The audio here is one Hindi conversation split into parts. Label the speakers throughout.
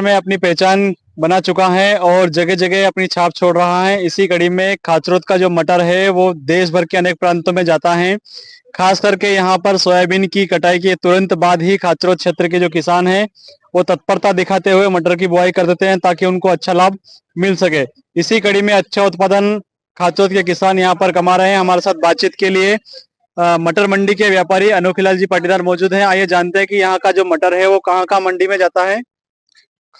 Speaker 1: में अपनी पहचान बना चुका है और जगह जगह अपनी छाप छोड़ रहा है। इसी कड़ी में खाचरोद का जो मटर है वो देश भर के अनेक प्रांतों में जाता है। खास करके यहाँ पर सोयाबीन की कटाई के तुरंत बाद ही खाचरोद क्षेत्र के जो किसान हैं वो तत्परता दिखाते हुए मटर की बुआई कर देते हैं ताकि उनको अच्छा लाभ मिल सके। इसी कड़ी में अच्छा उत्पादन खाचरोद के किसान यहाँ पर कमा रहे हैं। हमारे साथ बातचीत के लिए मटर मंडी के व्यापारी अनोखीलाल जी पाटीदार मौजूद हैं। आइए जानते हैं कि यहाँ का जो मटर है वो कहाँ कहाँ मंडी में जाता है।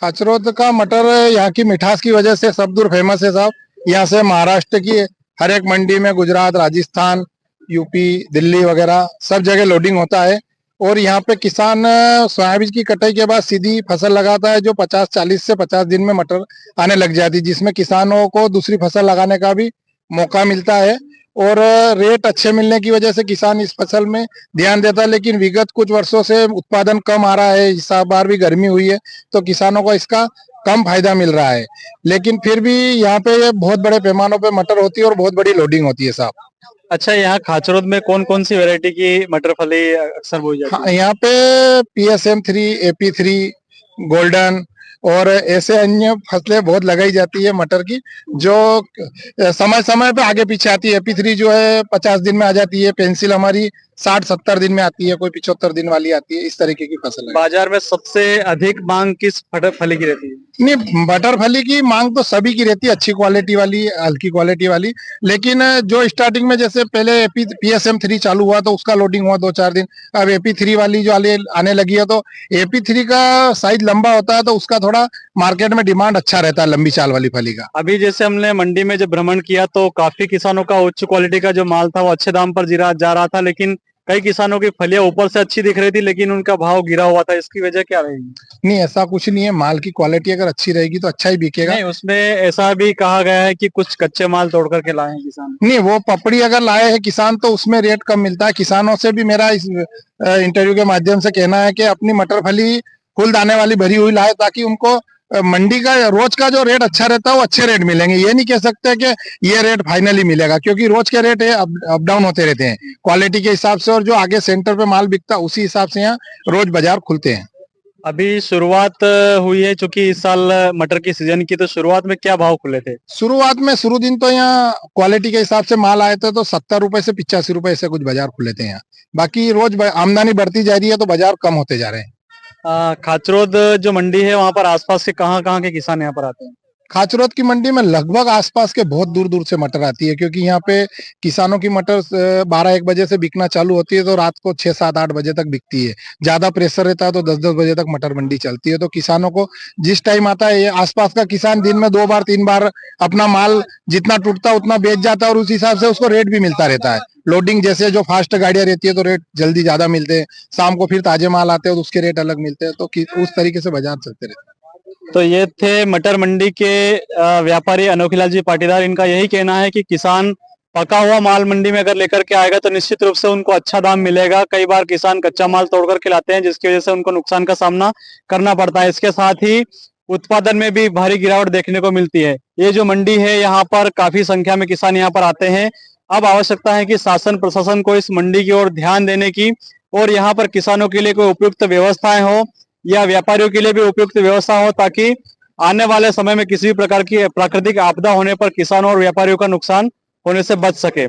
Speaker 2: खाचरोद का मटर यहाँ की मिठास की वजह से सब दूर फेमस है साहब। यहाँ से महाराष्ट्र की हर एक मंडी में, गुजरात, राजस्थान, यूपी, दिल्ली वगैरह सब जगह लोडिंग होता है। और यहाँ पे किसान सोयाबीन की कटाई के बाद सीधी फसल लगाता है, जो 40 से 50 दिन में मटर आने लग जाती है, जिसमें किसानों को दूसरी फसल लगाने का भी मौका मिलता है। और रेट अच्छे मिलने की वजह से किसान इस फसल में ध्यान देता है। लेकिन विगत कुछ वर्षों से उत्पादन कम आ रहा है, इस बार भी गर्मी हुई है तो किसानों को इसका कम फायदा मिल रहा है। लेकिन फिर भी यहाँ पे बहुत बड़े पैमानों पे मटर होती है और बहुत बड़ी लोडिंग होती है साहब।
Speaker 1: अच्छा, यहाँ खाचरोद में कौन कौन सी वैरायटी की मटर फली अक्सर बोई जाती है?
Speaker 2: हाँ, यहाँ पे PSM3, AP3, गोल्डन और ऐसे अन्य फसलें बहुत लगाई जाती है मटर की, जो समय समय पे आगे पीछे आती है। AP3 जो है 50 दिन में आ जाती है, पेंसिल हमारी 60-70 दिन में आती है, कोई 75 दिन वाली आती है। इस तरीके की फसल है।
Speaker 1: बाजार में सबसे अधिक मांग किस फली की रहती है?
Speaker 2: नहीं, बटर फली की मांग तो सभी की रहती है, अच्छी क्वालिटी वाली, हल्की क्वालिटी वाली। लेकिन जो स्टार्टिंग में जैसे पहले PSM3 चालू हुआ तो उसका लोडिंग हुआ 2-4 दिन। अब AP3 वाली जो आने लगी है तो AP3 का साइज लंबा होता है तो उसका थोड़ा मार्केट में डिमांड अच्छा रहता है, लंबी चाल वाली फली का।
Speaker 1: अभी जैसे हमने मंडी में जब भ्रमण किया तो काफी किसानों का उच्च क्वालिटी का जो माल था वो अच्छे दाम पर जा रहा था, लेकिन कई किसानों की फलियां ऊपर से अच्छी दिख रही थी लेकिन उनका भाव गिरा हुआ था। इसकी वजह क्या रहेगी?
Speaker 2: नहीं, ऐसा कुछ नहीं है। माल की क्वालिटी अगर अच्छी रहेगी तो अच्छा ही बिकेगा।
Speaker 1: नहीं, उसमें ऐसा भी कहा गया है कि कुछ कच्चे माल तोड़ करके लाए हैं किसान।
Speaker 2: नहीं, वो पपड़ी अगर लाए हैं किसान तो उसमें रेट कम मिलता है। किसानों से भी मेरा इस इंटरव्यू के माध्यम से कहना है कि अपनी मटर फली फुल दाने वाली भरी हुई लाए, ताकि उनको मंडी का रोज का जो रेट अच्छा रहता है वो अच्छे रेट मिलेंगे। ये नहीं कह सकते कि ये रेट फाइनली मिलेगा, क्योंकि रोज के रेट है अप डाउन होते रहते हैं क्वालिटी के हिसाब से। और जो आगे सेंटर पे माल बिकता है उसी हिसाब से यहाँ रोज बाजार खुलते हैं।
Speaker 1: अभी शुरुआत हुई है, चूंकि इस साल मटर की सीजन की, तो शुरुआत में क्या भाव खुले थे?
Speaker 2: शुरुआत में शुरू दिन तो यहाँ क्वालिटी के हिसाब से माल आए थे तो 70 रुपए से 85 रुपए ऐसे कुछ बाजार खुले थे यहाँ। बाकी रोज आमदनी बढ़ती जा रही है तो बाजार कम होते जा रहे हैं।
Speaker 1: खाचरोद जो मंडी है वहां पर आसपास के कहाँ कहाँ के किसान यहाँ पर आते हैं?
Speaker 2: खाचरोद की मंडी में लगभग आसपास के बहुत दूर दूर से मटर आती है, क्योंकि यहाँ पे किसानों की मटर 12-1 बजे से बिकना चालू होती है तो रात को 6-7-8 बजे तक बिकती है। ज्यादा प्रेशर रहता है तो 10-10 बजे तक मटर मंडी चलती है। तो किसानों को जिस टाइम आता है, ये आसपास का किसान दिन में 2 बार 3 बार अपना माल जितना टूटता है उतना बेच जाता है और उस हिसाब से उसको रेट भी मिलता रहता है। लोडिंग जैसे जो फास्ट गाड़ियां रहती है तो रेट जल्दी ज्यादा मिलते हैं, शाम को फिर ताजे माल आते हैं तो उसके रेट अलग मिलते हैं। तो उस तरीके से बाजार चलते रहते हैं।
Speaker 1: तो ये थे मटर मंडी के व्यापारी अनोखीलाल जी पाटीदार। इनका यही कहना है कि किसान पका हुआ माल मंडी में अगर लेकर के आएगा तो निश्चित रूप से उनको अच्छा दाम मिलेगा। कई बार किसान कच्चा माल तोड़ करके लाते हैं जिसकी वजह से उनको नुकसान का सामना करना पड़ता है। इसके साथ ही उत्पादन में भी भारी गिरावट देखने को मिलती है। ये जो मंडी है यहाँ पर काफी संख्या में किसान यहाँ पर आते हैं। अब आवश्यकता है कि शासन प्रशासन को इस मंडी की ओर ध्यान देने की और यहाँ पर किसानों के लिए कोई उपयुक्त व्यवस्थाएं हो या व्यापारियों के लिए भी उपयुक्त व्यवस्था हो, ताकि आने वाले समय में किसी भी प्रकार की प्राकृतिक आपदा होने पर किसानों और व्यापारियों का नुकसान होने से बच सके।